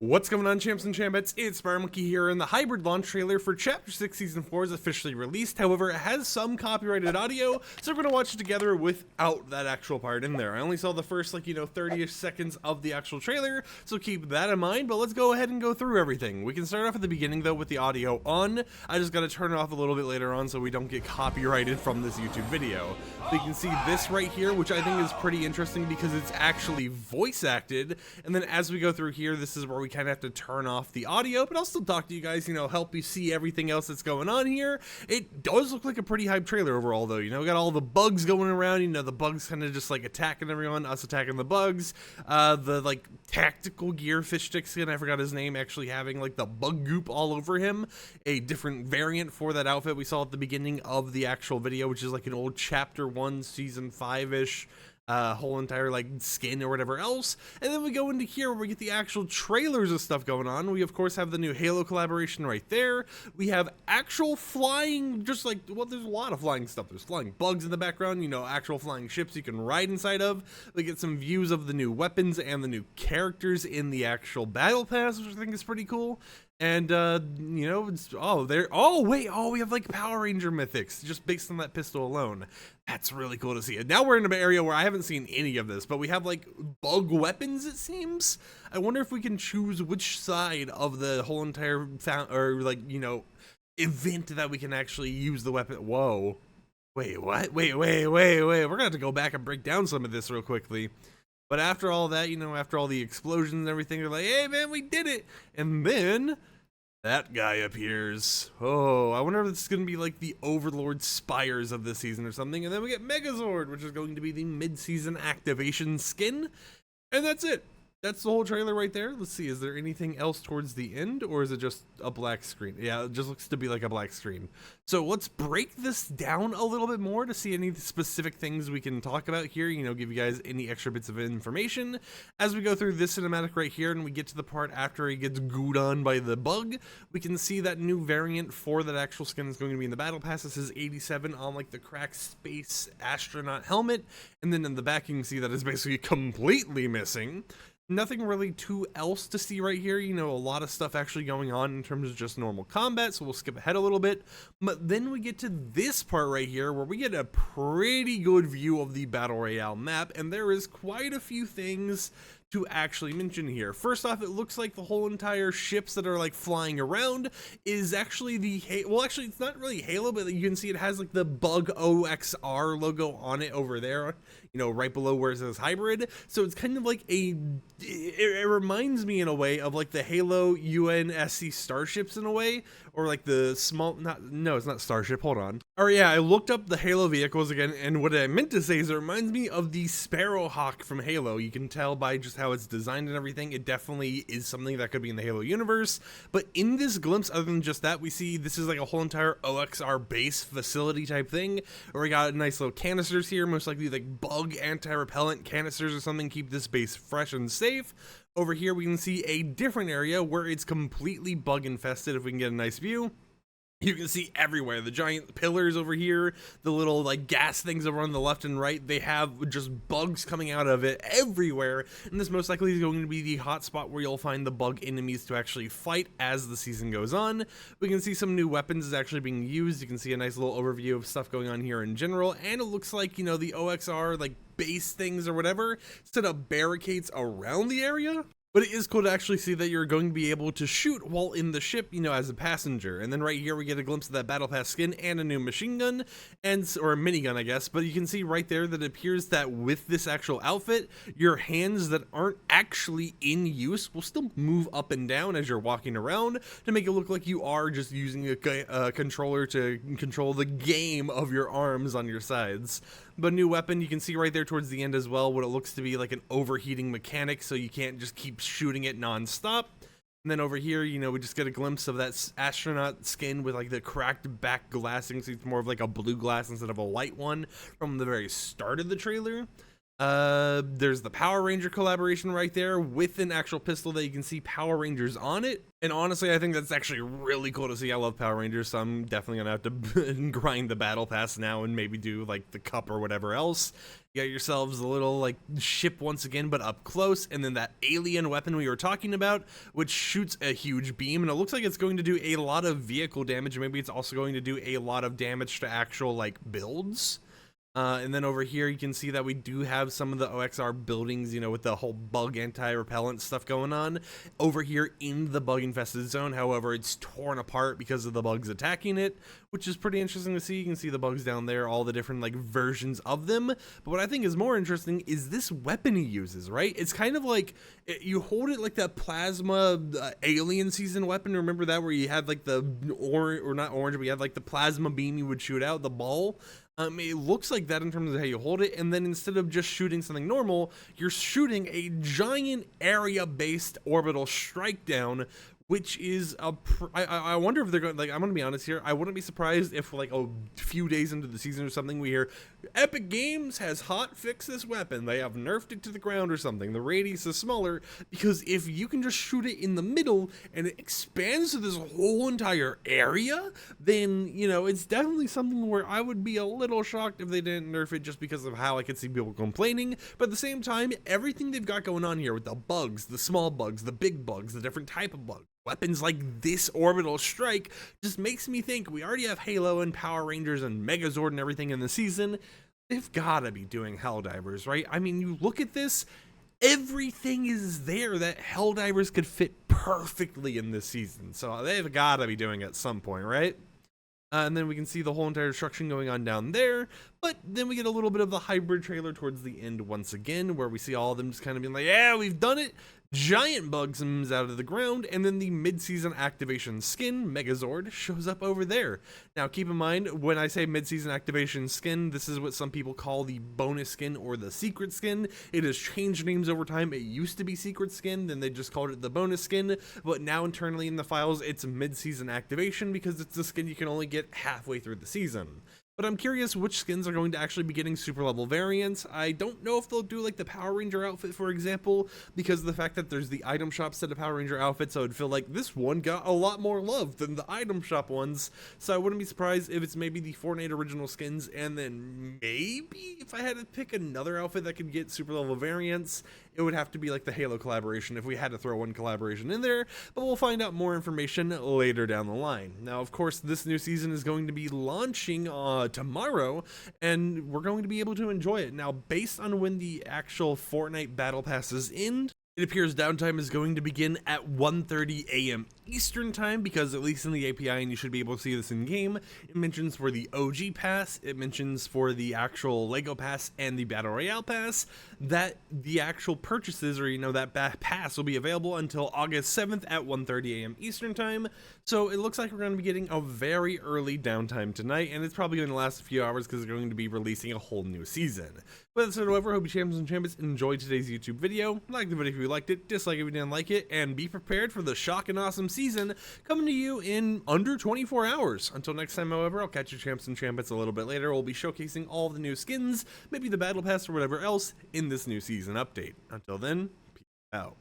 What's going on, champs and chambettes? It's FireMonkey here, and the hybrid launch trailer for Chapter 6 Season 4 is officially released. However, it has some copyrighted audio, so we're going to watch it together without that actual part in there. I only saw the first, 30-ish seconds of the actual trailer, so keep that in mind, but let's go ahead and go through everything. We can start off at the beginning, though, with the audio on. I just got to turn it off a little bit later on so we don't get copyrighted from this YouTube video. So you can see this right here, which I think is pretty interesting because it's actually voice acted, and then as we go through here, this is where we kind of have to turn off the audio, but I'll still talk to you guys, help you see everything else that's going on here. It does look like a pretty hype trailer overall, though. We got all the bugs going around, the bugs kind of just attacking everyone, us attacking the bugs. The tactical gear fish stick skin, I forgot his name, actually having the bug goop all over him, a different variant for that outfit we saw at the beginning of the actual video, which is an old chapter 1 season 5-ish whole entire skin or whatever else. And then we go into here where we get the actual trailers of stuff going on. We of course have the new Halo collaboration right there. We have actual flying, there's a lot of flying stuff. There's flying bugs in the background, actual flying ships you can ride inside of. We get some views of the new weapons and the new characters in the actual battle pass, which I think is pretty cool. And we have Power Ranger mythics just based on that pistol alone. That's really cool to see. And now we're in an area where I haven't seen any of this, but we have bug weapons, it seems. I wonder if we can choose which side of the whole entire event that we can actually use the weapon. Whoa. Wait, what? Wait. We're gonna have to go back and break down some of this real quickly. But after all that, after all the explosions and everything, they're like, hey man, we did it. And then that guy appears. Oh, I wonder if this is going to be the Overlord Spires of this season or something. And then we get Megazord, which is going to be the mid-season activation skin. And that's it. That's the whole trailer right there. Let's see, is there anything else towards the end, or is it just a black screen? Yeah, it just looks to be like a black screen. So let's break this down a little bit more to see any specific things we can talk about here, give you guys any extra bits of information. As we go through this cinematic right here and we get to the part after he gets gooed on by the bug, we can see that new variant for that actual skin is going to be in the battle pass. This is 87 on the cracked space astronaut helmet, and then in the back you can see that is basically completely missing. Nothing really too else to see right here, a lot of stuff actually going on in terms of just normal combat, so we'll skip ahead a little bit. But then we get to this part right here where we get a pretty good view of the Battle Royale map, and there is quite a few things to actually mention here. First off, it looks like the whole entire ships that are flying around is actually actually it's not really Halo, but you can see it has the Bug OXR logo on it over there, right below where it says hybrid. So it's kind of it reminds me in a way of the Halo UNSC starships in a way, or the small, it's not starship, hold on. Or yeah, I looked up the Halo vehicles again, and what I meant to say is it reminds me of the Sparrowhawk from Halo. You can tell by just how it's designed and everything. It definitely is something that could be in the Halo universe. But in this glimpse, other than just that, we see this is a whole entire OXR base facility type thing, where we got nice little canisters here, most likely bug anti-repellent canisters or something, keep this base fresh and safe. Over here we can see a different area where it's completely bug infested. If we can get a nice view, you can see everywhere the giant pillars over here, the little gas things over on the left and right, they have just bugs coming out of it everywhere, and this most likely is going to be the hot spot where you'll find the bug enemies to actually fight as the season goes on. We can see some new weapons is actually being used. You can see a nice little overview of stuff going on here in general, and it looks like the OXR base things or whatever set up barricades around the area. But it is cool to actually see that you're going to be able to shoot while in the ship, as a passenger. And then right here we get a glimpse of that Battle Pass skin and a new machine gun, or a minigun, I guess. But you can see right there that it appears that with this actual outfit, your hands that aren't actually in use will still move up and down as you're walking around to make it look like you are just using a controller to control the game of your arms on your sides. But new weapon, you can see right there towards the end as well what it looks to be an overheating mechanic, so you can't just keep shooting it non-stop. And then over here, we just get a glimpse of that astronaut skin with the cracked back glassing, so it's more of a blue glass instead of a white one from the very start of the trailer. There's the Power Ranger collaboration right there with an actual pistol that you can see Power Rangers on it. And honestly, I think that's actually really cool to see. I love Power Rangers, so I'm definitely gonna have to grind the battle pass now and maybe do like the cup or whatever else. You got yourselves a little like ship once again, but up close, and then that alien weapon we were talking about, which shoots a huge beam, and it looks like it's going to do a lot of vehicle damage. Maybe it's also going to do a lot of damage to actual like builds. And then over here, you can see that we do have some of the OXR buildings, you know, with the whole bug anti-repellent stuff going on over here in the bug infested zone. However, it's torn apart because of the bugs attacking it, which is pretty interesting to see. You can see the bugs down there, all the different like versions of them. But what I think is more interesting is this weapon he uses, right? It's kind of like you hold it like that plasma alien season weapon. Remember that, where you had like the orange, or not orange, but you had like the plasma beam you would shoot out, the ball. It looks like that in terms of how you hold it, and then instead of just shooting something normal, you're shooting a giant area-based orbital strike down, which is I wonder if they're going, like, I'm gonna be honest here, I wouldn't be surprised if like a few days into the season or something we hear Epic Games has hot fixed this weapon, they have nerfed it to the ground or something, the radius is smaller, because if you can just shoot it in the middle and it expands to this whole entire area, then, you know, it's definitely something where I would be a little shocked if they didn't nerf it, just because of how I could see people complaining. But at the same time, everything they've got going on here with the bugs, the small bugs, the big bugs, the different type of bugs, weapons like this orbital strike, just makes me think we already have Halo and Power Rangers and Megazord and everything in the season. They've gotta be doing Helldivers, right? I mean, you look at this, everything is there that Helldivers could fit perfectly in this season, so they've gotta be doing it at some point, right? And then we can see the whole entire destruction going on down there, but then we get a little bit of the hybrid trailer towards the end once again, where we see all of them just kind of being like, yeah, we've done it. Giant bug comes out of the ground, and then the mid-season activation skin, Megazord, shows up over there. Now, keep in mind, when I say mid-season activation skin, this is what some people call the bonus skin or the secret skin. It has changed names over time. It used to be secret skin, then they just called it the bonus skin, but now internally in the files, it's mid-season activation because it's the skin you can only get halfway through the season. But I'm curious which skins are going to actually be getting super level variants. I don't know if they'll do like the Power Ranger outfit, for example, because of the fact that there's the item shop set of Power Ranger outfits. I would feel like this one got a lot more love than the item shop ones. So I wouldn't be surprised if it's maybe the Fortnite original skins, and then maybe if I had to pick another outfit that could get super level variants, it would have to be like the Halo collaboration if we had to throw one collaboration in there, but we'll find out more information later down the line. Now, of course, this new season is going to be launching tomorrow, and we're going to be able to enjoy it. Now, based on when the actual Fortnite Battle Passes end, it appears downtime is going to begin at 1:30 a.m. Eastern time, because at least in the API, and you should be able to see this in game, it mentions for the OG pass, it mentions for the actual Lego pass and the Battle Royale pass, that the actual purchases, or you know, that pass will be available until August 7th at 1:30 a.m. Eastern time. So it looks like we're going to be getting a very early downtime tonight, and it's probably going to last a few hours because they're going to be releasing a whole new season. With that said, however, I hope you champions and champions enjoyed today's YouTube video. Like the video if you liked it, dislike it if you didn't like it, and be prepared for the shock and awesome season coming to you in under 24 hours. Until next time, however, I'll catch you champs and champions a little bit later. We'll be showcasing all the new skins, maybe the battle pass or whatever else in this new season update. Until then, peace out.